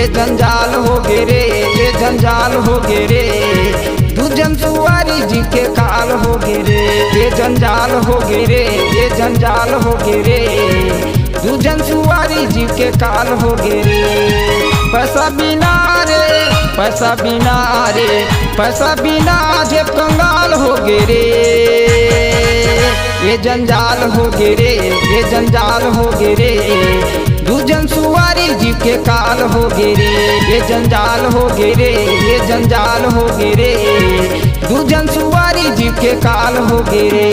ये जंजाल हो गे रे, ये जंजाल हो गे रे। दूजन सुवारी जी के काल हो गे रे, ये जंजाल हो गे रे, ये जंजाल हो गे रे। दूजन सुवारी जी के काल हो गे रे। पैसा बिना रे, पैसा बिना रे, पैसा बिना जेब कंगाल हो गे रे। ये जंजाल हो गे रे, ये जंजाल हो गे रे। दूजन सुवारी जी के काल हो गे रे, ये जंजाल हो गे रे, ये जंजाल हो गे रे। दूजन सुवारी जी के काल हो गे रे।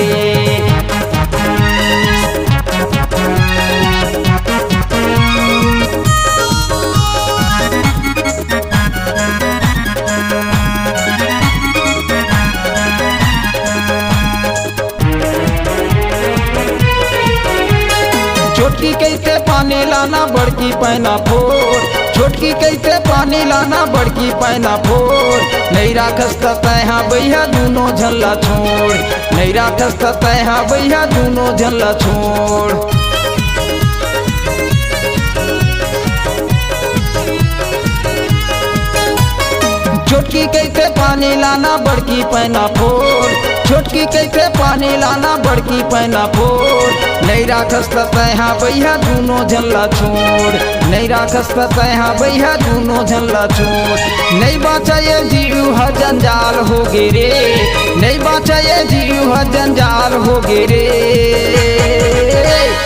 छोटकी कैसे पानी लाना बड़की पैना फोड़, छोटकी कैसे पानी लाना बड़की पैना फोड़। नहीं राखस तैहा बैहा दूनो झल्ला छोड़, नहीं राखस तैहा बैहा दूनो झल्ला छोड़। छोटकी कैसे पानी लाना बड़की पैना फोड़, छोटकी कैसे पानी लाना बड़की पैना फोड़। नहीं राखस तैहा बैहा दूनो झल्ला छोड़, नहीं राखस तैहा बैहा दूनो झल्ला छोड़। नहीं बाचा ये जीव ह जंजाल हो गे रे, नहीं बाचा ये जीव ह जंजाल हो गे रे।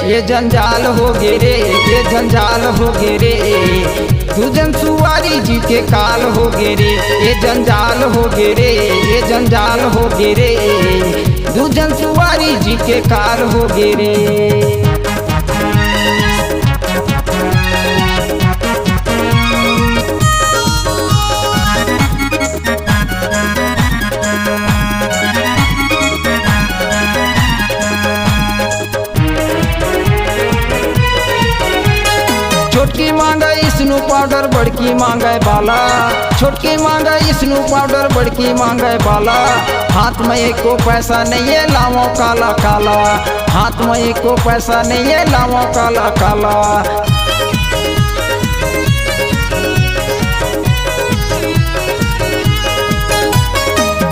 ये जंजाल हो गे रे, ये जंजाल हो गे रे। दूजन सुवारी जी के काल हो गे रे, ये जंजाल हो गे रे, ये जंजाल हो गे रे। दूजन सुवारी जी के काल हो गे रे। छोटकी मांगे स्नू पाउडर, बड़की मांगे बाला। छोटकी मांगे स्नू पाउडर, बड़की मांगे बाला। हाथ में एको पैसा नहीं है, लावो काला काला। हाथ में एको पैसा नहीं है, लावो काला काला।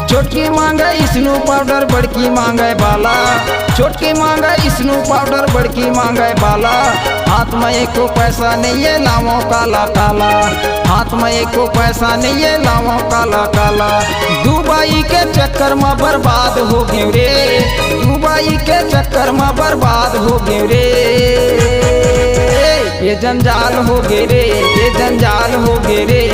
छोटकी मांगे स्नू पाउडर, बड़की मांगे बाला। छोटकी मांगे स्नू पाउडर, बड़की मांगे बाला। हाथ में एको पैसा नहीं है, लावो काला काला। हाथ में एको पैसा नहीं है, लावो काला काला। दुबई के चक्कर में बर्बाद हो गए रे, दुबई के चक्कर में बर्बाद हो गए रे। ये जंजाल हो गे रे, ये जंजाल हो गे रे।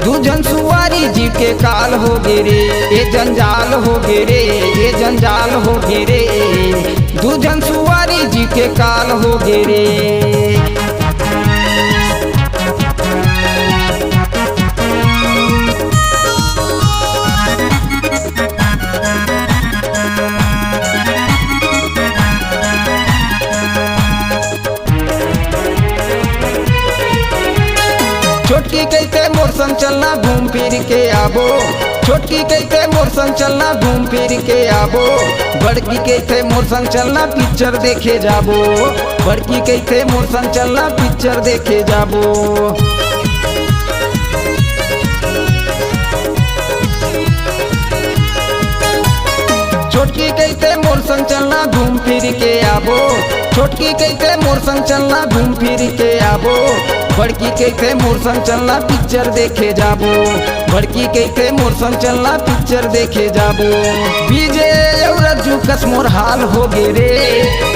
दूजन सुवारी जी के काल हो गे रे, ये जंजाल हो गे रे, ये जंजाल हो गे रे। दूजन सुवारी जी के काल हो गे रे। छोटकी कैसे मोर संग चलना घूम फिर के आबो, छोटकी कैसे मोर संग चलना घूम फिर के आबो। बड़की कैसे मोर संग चलना पिक्चर देखे जाबो, बड़की कैसे मोर संग चलना पिक्चर देखे जाबो। छोटकी कैसे मोर संग चलना घूम फिर के आबो, छोटकी कैसे मोर संग चलना घूम फिर के आबो। बड़की कैसे मोर संग चलना पिक्चर देखे जाबो, बड़की कैसे मोर संग चलना पिक्चर देखे जाबो। विजय और रज्जू कस मोर हाल हो गे रे,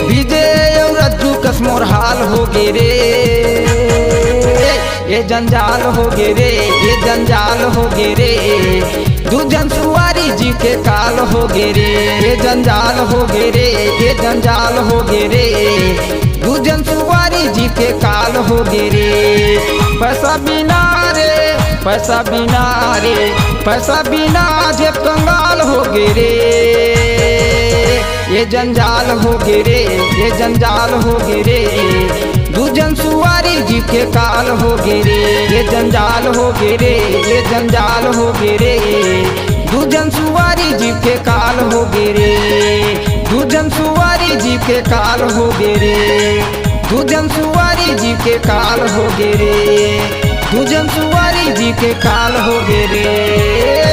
विजय और रज्जू कस मोर हाल हो गे रे। ये जंजाल हो गे रे, ये जंजाल हो गे रे। दूजन सुवारी जी के काल हो गे रे, ये जंजाल हो गे रे, ये जंजाल हो गे रे। दूजन सुवारी जी के काल हो गे रे। पैसा बिना रे, पैसा बिना रे, पैसा बिना जेब कंगाल हो गे रे। ये जंजाल हो गे रे, ये जंजाल हो गे रे। दूजन सुवारी जी के काल हो गे रे, ये जंजाल हो गे रे, ये जंजाल हो गे रे। दूजन सुवारी जी के काल हो गे रे, दूजन सुवारी जी के काल हो गे रे। दूजन सुवारी जी के काल हो गे रे। तुझन सुवारी जी के काल हो गे रे।